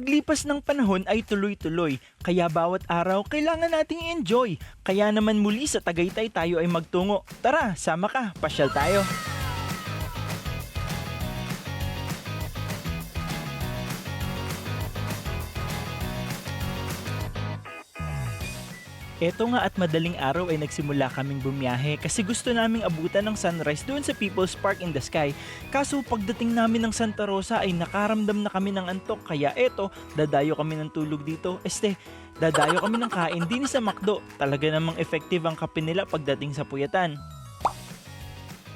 paglipas ng panahon ay tuloy-tuloy, kaya bawat araw kailangan nating i-enjoy. Kaya naman muli sa Tagaytay tayo ay magtungo. Tara, sama ka, pasyal tayo. Eto nga at madaling araw ay nagsimula kaming bumiyahe kasi gusto naming abutan ng sunrise doon sa People's Park in the Sky. Kaso pagdating namin ng Santa Rosa ay nakaramdam na kami ng antok kaya eto, dadayo kami ng tulog dito. Dadayo kami ng kain din sa McDo. Talaga namang effective ang kape nila pagdating sa puyatan.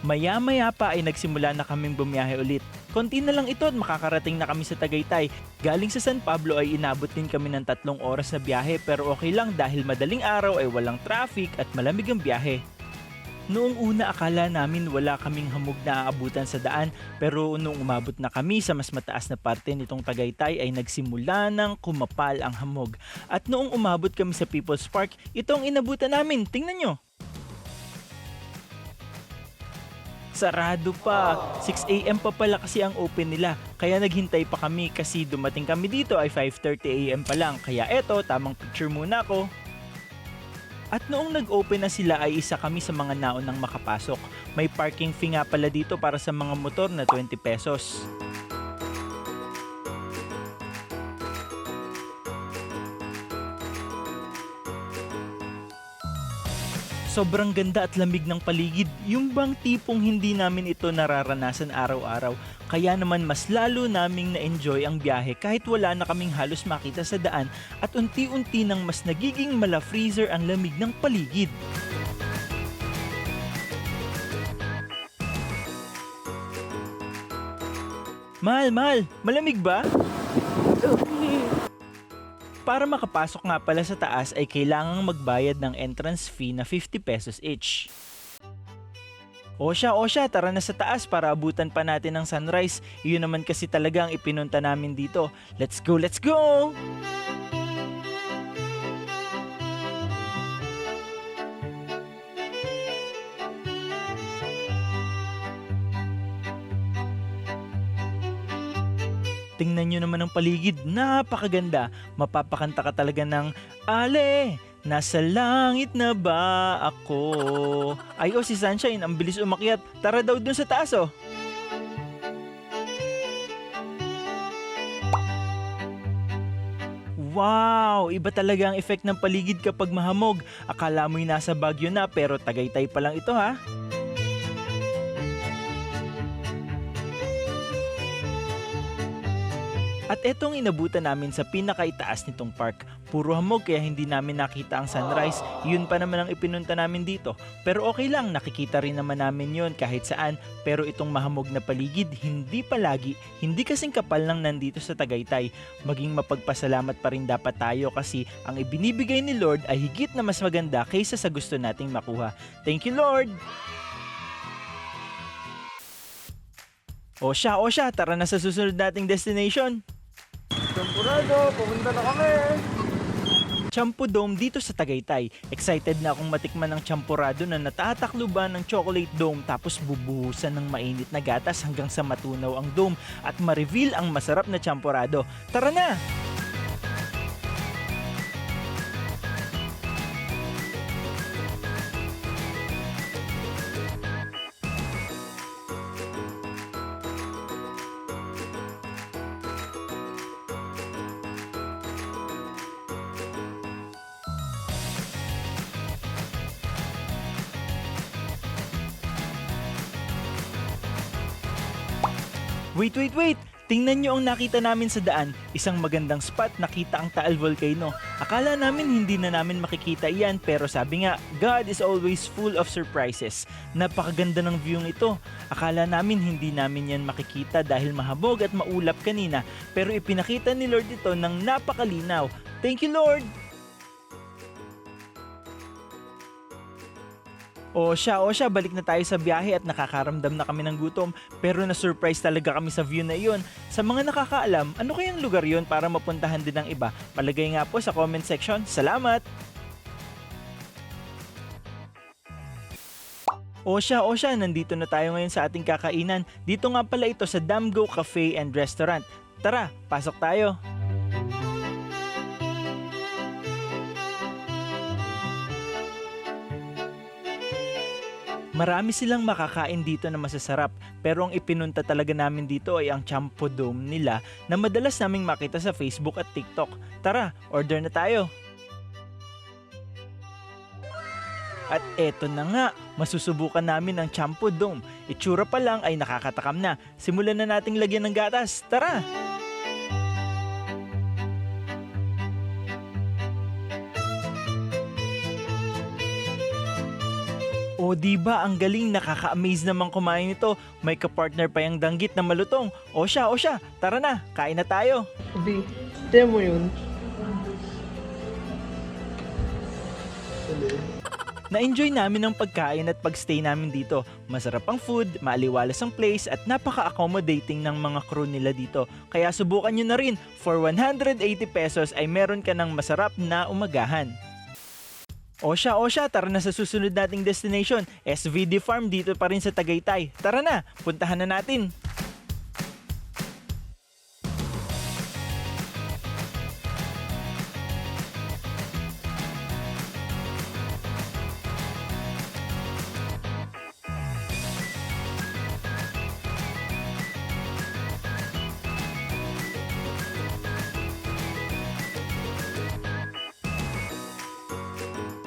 Maya-maya pa ay nagsimula na kaming bumiyahe ulit. Konti na lang ito at makakarating na kami sa Tagaytay. Galing sa San Pablo ay inabot din kami ng 3 oras na biyahe pero okay lang dahil madaling araw ay walang traffic at malamig ang biyahe. Noong una akala namin wala kaming hamog na aabutan sa daan pero noong umabot na kami sa mas mataas na parte nitong Tagaytay ay nagsimula ng kumapal ang hamog. At noong umabot kami sa People's Park, ito ang inabutan namin. Tingnan nyo! Sarado pa. 6 AM pa pala kasi ang open nila. Kaya naghintay pa kami kasi dumating kami dito ay 5:30 AM pa lang. Kaya eto, tamang picture muna ako. At noong nag-open na sila ay isa kami sa mga naunang makapasok. May parking fee nga pala dito para sa mga motor na 20 pesos. Sobrang ganda at lamig ng paligid, yung bang tipong hindi namin ito nararanasan araw-araw. Kaya naman mas lalo naming na-enjoy ang biyahe kahit wala na kaming halos makita sa daan at unti-unti nang mas nagiging mala-freezer ang lamig ng paligid. Mahal, malamig ba? Para makapasok nga pala sa taas ay kailangang magbayad ng entrance fee na 50 pesos each. O siya, tara na sa taas para abutan pa natin ang sunrise. Iyon naman kasi talaga ang ipinunta namin dito. Let's go! Tingnan nyo naman ang paligid, napakaganda. Mapapakanta ka talaga ng, Ale, nasa langit na ba ako? Ay si Sunshine, ang bilis umakyat. Tara daw dun sa taas Wow! Iba talaga ang effect ng paligid kapag mahamog. Akala mo'y nasa Baguio na pero Tagaytay pa lang ito ha. At etong inabutan namin sa pinakaitaas nitong park. Puro hamog kaya hindi namin nakita ang sunrise. Yun pa naman ang ipinunta namin dito. Pero okay lang, nakikita rin naman namin yon kahit saan. Pero itong mahamog na paligid, hindi palagi. Hindi kasing kapal lang nandito sa Tagaytay. Maging mapagpasalamat pa rin dapat tayo kasi ang ibinibigay ni Lord ay higit na mas maganda kaysa sa gusto nating makuha. Thank you, Lord! O siya, tara na sa susunod nating destination. Champurado, pupunta na kami! Champo Dome dito sa Tagaytay. Excited na akong matikman ng champurado na natatakluban ng chocolate dome tapos bubuhusan ng mainit na gatas hanggang sa matunaw ang dome at ma-reveal ang masarap na champurado. Tara na! Wait! Tingnan nyo ang nakita namin sa daan. Isang magandang spot, nakita ang Taal Volcano. Akala namin hindi na namin makikita iyan pero sabi nga, God is always full of surprises. Napakaganda ng view ito. Akala namin hindi namin yan makikita dahil mahabog at maulap kanina pero ipinakita ni Lord ito ng napakalinaw. Thank you, Lord! O siya, balik na tayo sa biyahe at nakakaramdam na kami ng gutom pero na-surprise talaga kami sa view na iyon. Sa mga nakakaalam, ano kayang lugar yon para mapuntahan din ng iba? Palagay nga po sa comment section. Salamat! O siya, nandito na tayo ngayon sa ating kakainan. Dito nga pala ito sa Damgo Cafe and Restaurant. Tara, pasok tayo! Marami silang makakain dito na masasarap, pero ang ipinunta talaga namin dito ay ang Champo Dome nila na madalas naming makita sa Facebook at TikTok. Tara, order na tayo! At eto na nga, masusubukan namin ang Champo Dome. Itsura pa lang ay nakakatakam na. Simulan na nating lagyan ng gatas. Tara! O diba ang galing, nakaka-amaze naman kumain nito. May kapartner pa yung danggit na malutong. O siya, tara na, kain na tayo. Sabi, tiyan mo yun. Na-enjoy namin ang pagkain at pagstay namin dito. Masarap ang food, maaliwalas ang place at napaka-accommodating ng mga crew nila dito. Kaya subukan nyo na rin, for 180 pesos ay meron ka ng masarap na umagahan. O siya, tara na sa susunod nating destination, SVD Farm dito pa rin sa Tagaytay. Tara na, puntahan na natin.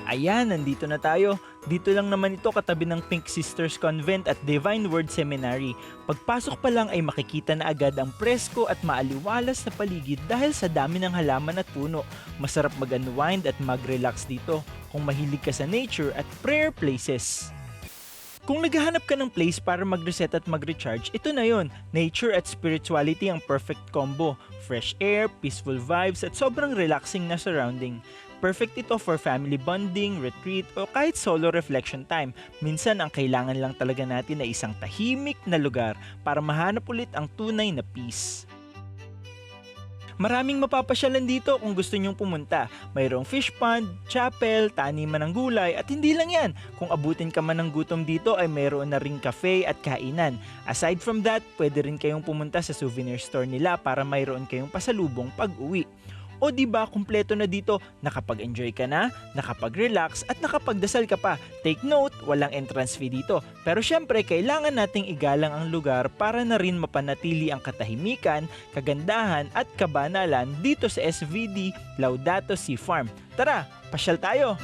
Ayan, nandito na tayo. Dito lang naman ito katabi ng Pink Sisters Convent at Divine Word Seminary. Pagpasok pa lang ay makikita na agad ang presko at maaliwalas na paligid dahil sa dami ng halaman at puno. Masarap mag-unwind at mag-relax dito kung mahilig ka sa nature at prayer places. Kung naghahanap ka ng place para mag-reset at mag-recharge, ito na yon. Nature at spirituality ang perfect combo. Fresh air, peaceful vibes at sobrang relaxing na surrounding. Perfect ito for family bonding, retreat o kahit solo reflection time. Minsan ang kailangan lang talaga natin ay isang tahimik na lugar para mahanap ulit ang tunay na peace. Maraming mapapasyalan dito kung gusto nyong pumunta. Mayroong fish pond, chapel, taniman ng gulay at hindi lang yan. Kung abutin ka man ng gutom dito ay mayroon na ring cafe at kainan. Aside from that, pwede rin kayong pumunta sa souvenir store nila para mayroon kayong pasalubong pag-uwi. O diba kumpleto na dito, nakapag-enjoy ka na, nakapag-relax at nakapagdasal ka pa. Take note, walang entrance fee dito. Pero syempre, kailangan nating igalang ang lugar para na rin mapanatili ang katahimikan, kagandahan at kabanalan dito sa SVD Laudato Si Farm. Tara, pasyal tayo!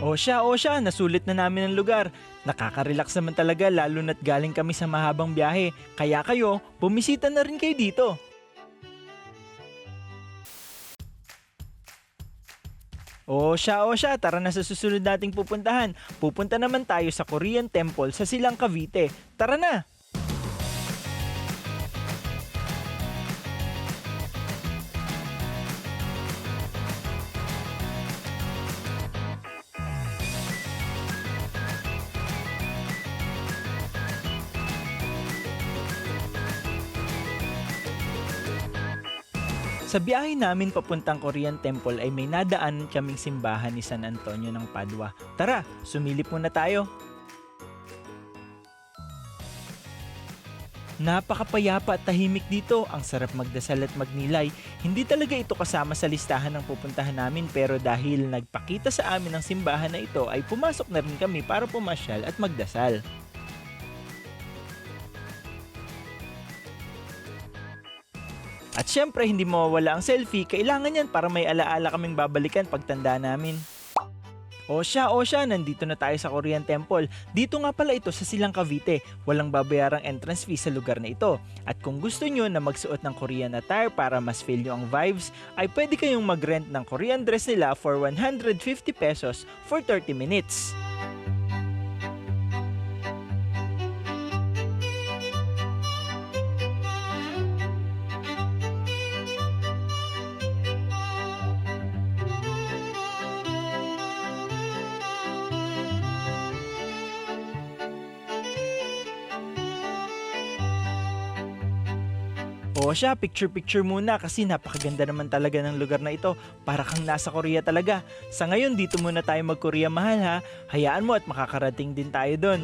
O siya, nasulit na namin ang lugar. Nakaka-relax naman talaga lalo na't galing kami sa mahabang biyahe. Kaya kayo, bumisita na rin kayo dito. O siya, tara na sa susunod nating pupuntahan. Pupunta naman tayo sa Korean Temple sa Silang Cavite. Tara na! Sa biyahe namin papuntang Korean Temple ay may nadaan kaming simbahan ni San Antonio ng Padua. Tara, sumilip muna tayo. Napakapayapa at tahimik dito. Ang sarap magdasal at magnilay. Hindi talaga ito kasama sa listahan ng pupuntahan namin pero dahil nagpakita sa amin ang simbahan na ito ay pumasok na rin kami para pumasyal at magdasal. At syempre, hindi mawawala ang selfie. Kailangan yan para may alaala kaming babalikan pagtanda namin. O siya, nandito na tayo sa Korean Temple. Dito nga pala ito sa Silang Cavite. Walang babayarang entrance fee sa lugar na ito. At kung gusto nyo na magsuot ng Korean attire para mas feel nyo ang vibes, ay pwede kayong mag-rent ng Korean dress nila for 150 pesos for 30 minutes. O siya, picture-picture muna kasi napakaganda naman talaga ng lugar na ito. Para kang nasa Korea talaga. Sa ngayon, dito muna tayo mag-Korea mahal ha. Hayaan mo at makakarating din tayo doon.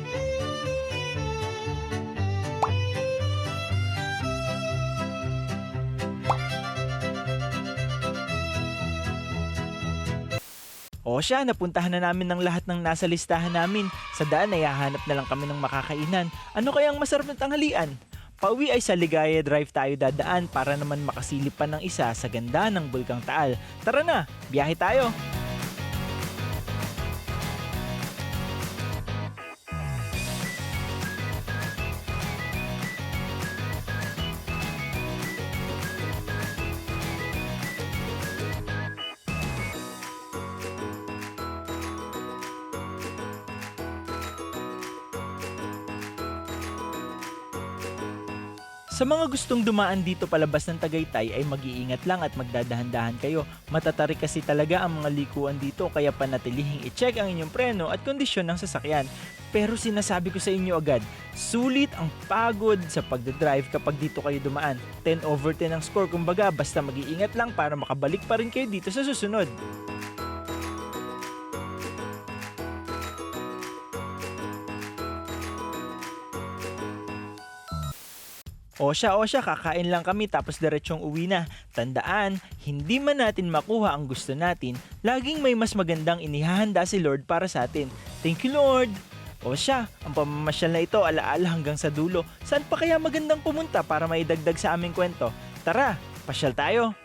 O siya, napuntahan na namin ng lahat ng nasa listahan namin. Sa daan ay hahanap na lang kami ng makakainan. Ano kayang masarap na tanghalian? Pauwi ay sa Ligaya Drive tayo dadaan para naman makasilip pa ng isa sa ganda ng Bulkang Taal. Tara na, biyahe tayo! Sa mga gustong dumaan dito palabas ng Tagaytay ay mag-iingat lang at magdadahan-dahan kayo. Matatarik kasi talaga ang mga likuan dito kaya panatilihing i-check ang inyong preno at kondisyon ng sasakyan. Pero sinasabi ko sa inyo agad, sulit ang pagod sa pagdadrive kapag dito kayo dumaan. 10/10 ang score, kumbaga basta mag-iingat lang para makabalik pa rin kayo dito sa susunod. O siya, kakain lang kami tapos diretsong uwi na. Tandaan, hindi man natin makuha ang gusto natin, laging may mas magandang inihahanda si Lord para sa atin. Thank you, Lord! O siya, ang pamamasyal na ito alaala hanggang sa dulo. Saan pa kaya magandang pumunta para maidagdag sa aming kwento? Tara, pasyal tayo!